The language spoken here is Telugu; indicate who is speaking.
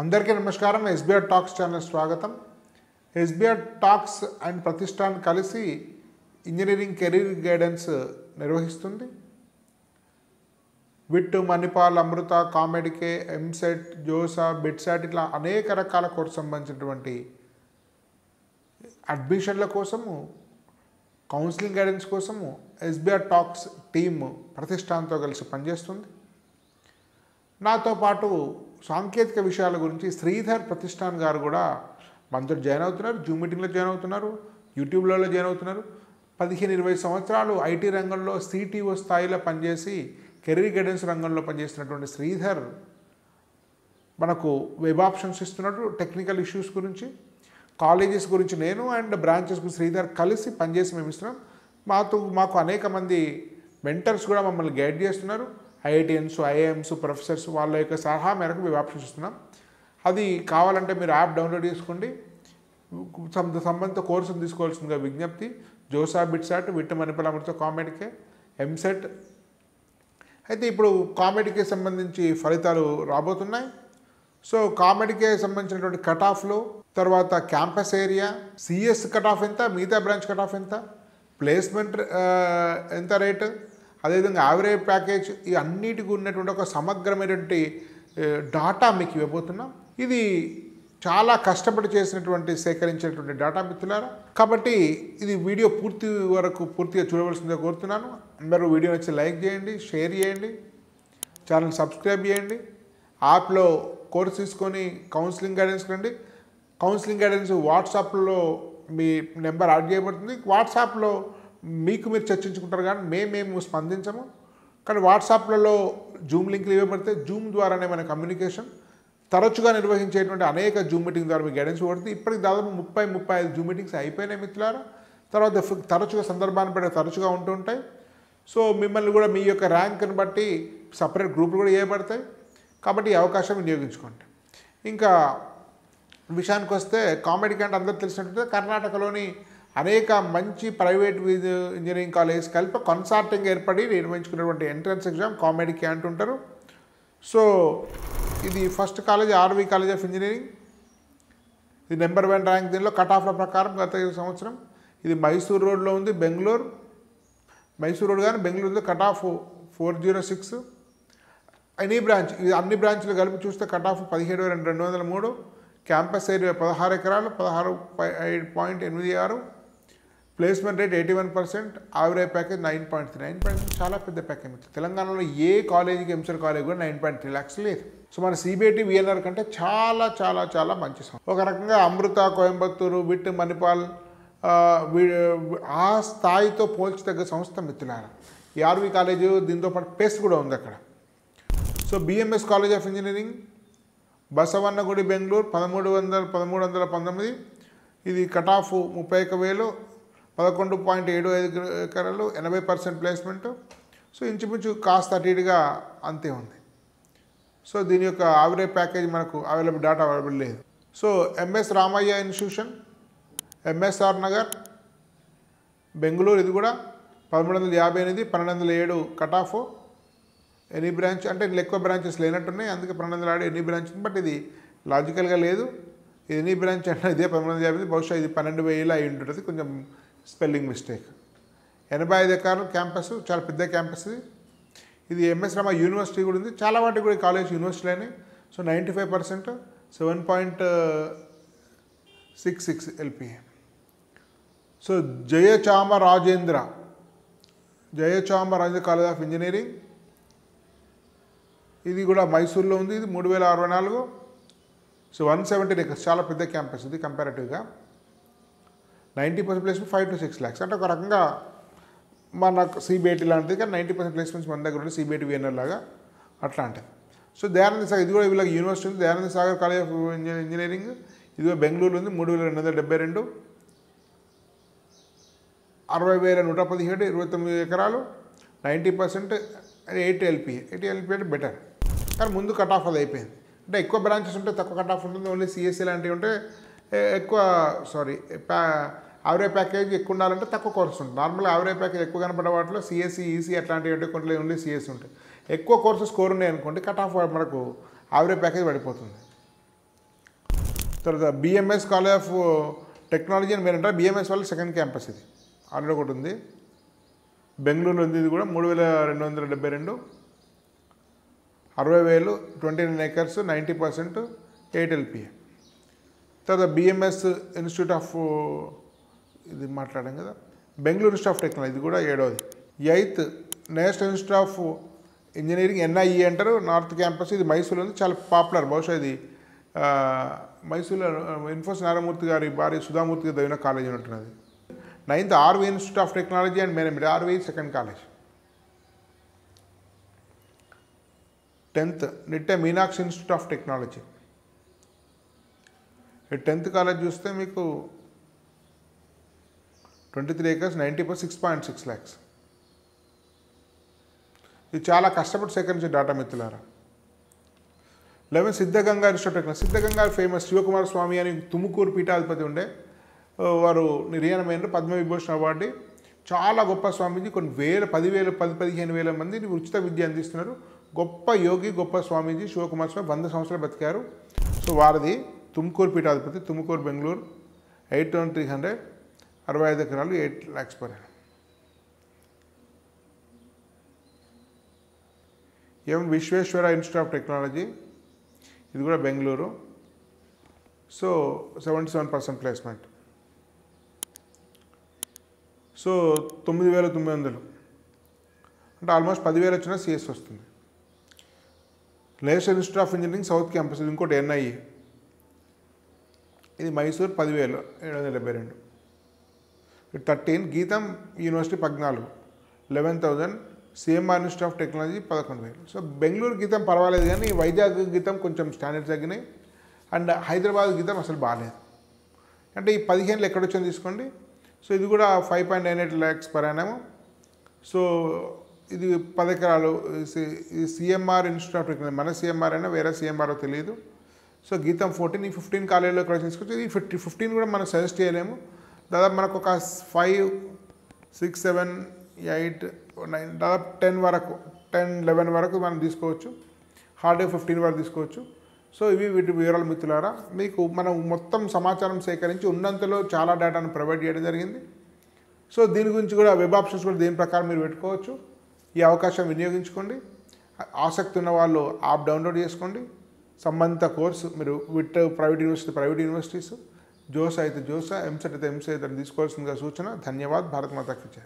Speaker 1: అందరికీ నమస్కారం. ఎస్బీఆర్ టాక్స్ ఛానల్ స్వాగతం. ఎస్బీఆర్ టాక్స్ అండ్ ప్రతిష్టాన్ కలిసి ఇంజనీరింగ్ కెరీర్ గైడెన్స్ నిర్వహిస్తుంది. విట్, మణిపాల్, అమృత, కామెడికే, ఎంసెట్, జోసా, బిట్సాట్ ఇట్లా అనేక రకాల కోర్సు సంబంధించినటువంటి అడ్మిషన్ల కోసము, కౌన్సిలింగ్ గైడెన్స్ కోసము ఎస్బీఆర్ టాక్స్ టీమ్ ప్రతిష్టాన్తో కలిసి పనిచేస్తుంది. నాతో పాటు సాంకేతిక విషయాల గురించి శ్రీధర్ ప్రతిష్టాన్ గారు కూడా మనతో జాయిన్ అవుతున్నారు. జూమ్ మీటింగ్లో జాయిన్ అవుతున్నారు, యూట్యూబ్లలో జాయిన్ అవుతున్నారు. 15-20 సంవత్సరాలు ఐటీ రంగంలో సిటీఓ స్థాయిలో పనిచేసి కెరీర్ గైడెన్స్ రంగంలో పనిచేస్తున్నటువంటి శ్రీధర్ మనకు వెబ్ ఆప్షన్స్ ఇస్తున్నట్టు టెక్నికల్ ఇష్యూస్ గురించి, కాలేజెస్ గురించి నేను అండ్ బ్రాంచెస్కు శ్రీధర్ కలిసి పనిచేసి మేము ఇస్తున్నాం. మాకు అనేక మంది మెంటర్స్ కూడా మమ్మల్ని గైడ్ చేస్తున్నారు. ఐఐటిఎన్స్, ఐఐఎమ్స్, ప్రొఫెసర్స్ వాళ్ళ యొక్క సలహా మేరకు వెబ్ ఆప్షన్స్ ఇస్తున్నాం. అది కావాలంటే మీరు యాప్ డౌన్లోడ్ చేసుకోండి. సంబంధిత కోర్సును తీసుకోవాల్సిందిగా విజ్ఞప్తి. జోసా, బిట్సాట్, విట్, మణిపాల్, అమృత, కామెడికే, ఎంసెట్. అయితే ఇప్పుడు కామెడికే సంబంధించి ఫలితాలు రాబోతున్నాయి. సో కామెడికే సంబంధించినటువంటి కట్ ఆఫ్లో, తర్వాత campus area, CS cut off ఎంత, మిగతా బ్రాంచ్ కట్ ఆఫ్ ఎంత, ప్లేస్మెంట్ ఎంత రేటు, అదేవిధంగా యావరేజ్ ప్యాకేజ్, ఈ అన్నిటికి ఉన్నటువంటి ఒక సమగ్రమైనటువంటి డాటా మీకు ఇవ్వబోతున్నాం. ఇది చాలా కష్టపడి చేసినటువంటి సేకరించినటువంటి డాటా మిత్రులారా. కాబట్టి ఇది వీడియో పూర్తిగా చూడవలసిందిగా కోరుతున్నాను. అందరూ వీడియో నచ్చి లైక్ చేయండి, షేర్ చేయండి, ఛానల్ సబ్స్క్రైబ్ చేయండి. యాప్లో కోర్స్ తీసుకొని కౌన్సిలింగ్ గైడెన్స్ రండి. కౌన్సిలింగ్ గైడెన్స్ వాట్సాప్లో మీ నెంబర్ యాడ్ చేయబడుతుంది. వాట్సాప్లో మీరు చర్చించుకుంటారు, కానీ మేము స్పందించము. కానీ వాట్సాప్లలో జూమ్ లింక్లు ఇవ్వబడితే జూమ్ ద్వారానే మన కమ్యూనికేషన్. తరచుగా నిర్వహించేటువంటి అనేక జూమ్ మీటింగ్ ద్వారా మీకు గైడెన్స్ పడుతుంది. ఇప్పటికి దాదాపు 30-35 జూమ్ మీటింగ్స్ అయిపోయినాయి మిత్రులారా. తర్వాత తరచుగా సందర్భాన్ని బట్టి తరచుగా ఉంటుంటాయి. సో మిమ్మల్ని కూడా మీ యొక్క ర్యాంక్ని బట్టి సపరేట్ గ్రూపులు కూడా ఇవ్వబడతాయి. కాబట్టి ఈ అవకాశం వినియోగించుకోండి. ఇంకా విషయానికి వస్తే, కామెడీ అంటే అందరూ తెలిసినట్టు కర్ణాటకలోని అనేక మంచి ప్రైవేట్ ఇంజనీరింగ్ కాలేజెస్ కలిపి కన్సార్టింగ్ ఏర్పడి నిర్వహించుకున్నటువంటి ఎంట్రన్స్ ఎగ్జామ్ కామెడీకి అంటుంటారు. సో ఇది first college RV college of engineering. ఇది నెంబర్ 1 ర్యాంక్. దీనిలో కట్ ఆఫ్ల ప్రకారం గత సంవత్సరం ఇది మైసూర్ రోడ్లో ఉంది, బెంగళూరు. మైసూర్ రోడ్ కానీ బెంగళూరులో కట్ ఆఫ్ 406. ఎనీ బ్రాంచ్, ఇది అన్ని బ్రాంచ్లు కలిపి చూస్తే కట్ ఆఫ్ 17,203. క్యాంపస్ ఏరియా 16 ఎకరాలు, 16.86. Placement rate 81%. Average package 9.3. చాలా పెద్ద ప్యాకేజ్. తెలంగాణలో ఏ కాలేజీకి, ఎంసెట్ కాలేజ్ కూడా 9.3 lakhs లేదు. సో మన సిబిఐటి, విఎన్ఆర్ కంటే చాలా చాలా చాలా మంచి సంస్థ. ఒక రకంగా అమృత, కోయంబత్తూరు, విట్, మణిపాల్ ఆ స్థాయితో పోల్చదగ్గ సంస్థ మిత్రులారా. ఈ ఆర్వి కాలేజు, దీంతో పాటు పెస్ కూడా ఉంది అక్కడ. So BMS college of engineering, Basavanagudi, Bengaluru 1319. ఇది కట్ ఆఫ్ 31,000, 11.75 ఎకరాలు, 80% ప్లేస్మెంట్. సో ఇంచుమించు కాస్త అటు ఇటుగా అంతే ఉంది. సో దీని యొక్క యావరేజ్ ప్యాకేజ్ మనకు డాటా అవైలబుల్ లేదు. So MS Ramaiah institution, MSR Nagar, Bengaluru. ఇది కూడా 1358, 1207 కట్ ఆఫ్. ఎనీ బ్రాంచ్ అంటే ఎక్కువ బ్రాంచెస్ లేనట్టున్నాయి, అందుకే 1207 ఎనీ బ్రాంచ్. బట్ ఇది లాజికల్గా లేదు. ఇది ఎనీ బ్రాంచ్ అంటే ఇదే 1358, బహుశా ఇది 12,000 అయి ఉంటుంది, కొంచెం స్పెల్లింగ్ మిస్టేక్. 85 ఎకరాలు క్యాంపస్, చాలా పెద్ద క్యాంపస్ ఇది. ఇది ఎంఎస్ రామ యూనివర్సిటీ కూడా ఉంది. చాలా వాటికి కూడా కాలేజ్ యూనివర్సిటీలోనే. So 95%, 7.66 LPA. So Jayachamarajendra college of engineering, ఇది కూడా మైసూర్లో ఉంది. ఇది 3,064. సో 170 acres, చాలా పెద్ద క్యాంపస్ ఇది కంపారిటివ్గా. 90% ప్లేస్మెంట్ 5 to 6 lakhs. అంటే ఒక రకంగా మన సిబిఐటి లాంటిది, కానీ 90% ప్లేస్మెంట్స్ మన దగ్గర ఉంటే సిబిఐటి, విఎన్ఆర్ లాగా అట్లాంటిది. సో దయానంద సాగర్, ఇది కూడా వీళ్ళకి యూనివర్సిటీ ఉంది. Dayananda Sagar college of engineering, ఇది బెంగళూరు ఉంది. 3,272, 60,117, 29 ఎకరాలు, 90%, 8 LPA. 8 LPA అంటే బెటర్, కానీ ముందు కట్ ఆఫ్ అది అయిపోయింది. అంటే ఎక్కువ బ్రాంచెస్ ఉంటే తక్కువ కట్ ఆఫ్ ఉంటుంది. ఓన్లీ సిఎస్సి లాంటివి ఉంటే ఎక్కువ, యావరేజ్ ప్యాకేజ్ ఎక్కువ ఉండాలంటే తక్కువ కోర్సు ఉంటుంది. నార్మల్గా యావరేజ్ ప్యాకేజ్ ఎక్కువ కనపడే వాటిలో సిఎస్సి, ఈసీ అట్లాంటివి అంటే కొన్ని ఓన్లీ సిఎస్సి ఉంటాయి. ఎక్కువ కోర్సు స్కోర్ ఉన్నాయి అనుకోండి, కట్ ఆఫ్ మనకు యావరేజ్ ప్యాకేజ్ పడిపోతుంది. తర్వాత బిఎంఎస్ కాలేజ్ ఆఫ్ టెక్నాలజీ అని మీరు అంటారు. బిఎంఎస్ వాళ్ళ సెకండ్ క్యాంపస్ ఇది ఆల్రెడీ ఒకటి ఉంది, బెంగళూరులో ఉంది. ఇది కూడా 3272, 60,000, 29 acres, 90% 8 LPA. తర్వాత బిఎంఎస్ ఇన్స్టిట్యూట్ ఆఫ్ ఇది మాట్లాడాం కదా, బెంగళూరు ఇన్స్టిట్యూట్ ఆఫ్ టెక్నాలజీ, ఇది కూడా 7వది. 8th national institute of engineering NIE అంటారు, నార్త్ క్యాంపస్. ఇది మైసూరు ఉంది, చాలా పాపులర్. బహుశా ఇది మైసూరులో ఇన్ఫోసిస్ నారాయణమూర్తి గారి భార్య సుధామూర్తి గారి చదివిన కాలేజీ ఉంటున్నది. 9th RV institute of technology and management, RV second college. 10th Nitte Meenakshi institute of technology. ఈ 10th కాలేజ్ చూస్తే మీకు 23 acres, 90% 6.6 lakhs. ఇది చాలా కష్టపడి సేకరించిన డేటా మిత్రులారా. 11 Siddaganga institute technology. Siddaganga famous Shivakumara స్వామి అని తుముకూరు పీఠాధిపతి ఉండే వారు నిర్యాణమైన పద్మవిభూషణ్ అవార్డు. చాలా గొప్ప స్వామీజీ, కొన్ని 10,000-15,000 మందిని ఉచిత విద్య అందిస్తున్నారు. గొప్ప యోగి, గొప్ప స్వామీజీ శివకుమార స్వామి 100 సంవత్సరాలు బతికారు. సో వారిది తుముకూరు పీఠాధిపతి, తుముకూరు, బెంగళూరు. 8,300, 65 ఎకరాలు, 8 lakhs per annum. Visvesvara institute of technology, ఇది కూడా బెంగళూరు. So 77% placement. సో 9,900 అంటే ఆల్మోస్ట్ 10,000 వచ్చినా CS వస్తుంది. National institute of engineering south campus, ఇది ఇంకోటి NIE, ఇది మైసూర్ 10,772. 13 గీతం university 14, 11,000. CMR institute of technology 11,000. So Bengaluru గీతం పర్వాలేదు, కానీ వైజాగ్ గీతం కొంచెం స్టాండర్డ్స్ తగ్గినాయి. అండ్ హైదరాబాద్ గీతం అసలు బాగాలేదు. అంటే ఈ 15 ఎక్కడొచ్చింది తీసుకోండి. సో ఇది కూడా 5.98 lakhs per annum. సో ఇది 10 ఎకరాలు. ఇది CMR ఇన్స్టిట్యూట్ ఆఫ్ టెక్నాలజీ, మన CMR అయినా వేరే CMR తెలియదు. సో గీతం 14, ఈ 15 కాలేజీలో ఎక్కడ తీసుకొచ్చి ఇది 15 కూడా మనం సజెస్ట్ చేయలేము. దాదాపు మనకు ఒక 5, 6, 7, 8, 9 దాదాపు 10 వరకు, 10, 11 వరకు మనం తీసుకోవచ్చు. హార్డ్గా 15 వరకు తీసుకోవచ్చు. సో ఇవి వీటి వివరాలు మిత్రులారా. మీకు మనం మొత్తం సమాచారం సేకరించి ఉన్నంతలో చాలా డేటాను ప్రొవైడ్ చేయడం జరిగింది. సో దీని గురించి కూడా వెబ్ ఆప్షన్స్ కూడా దీని ప్రకారం మీరు పెట్టుకోవచ్చు. ఈ అవకాశం వినియోగించుకోండి. ఆసక్తి ఉన్న వాళ్ళు యాప్ డౌన్లోడ్ చేసుకోండి. సంబంధిత కోర్సు మీరు విత్ ప్రైవేట్ యూనివర్సిటీస్, జోసా అయితే జోసా, ఎంసెట్ అయితే ఎంసెట్ తీసుకోవాల్సిందిగా సూచన. ధన్యవాద్. భారత్ మాతా కీ జై.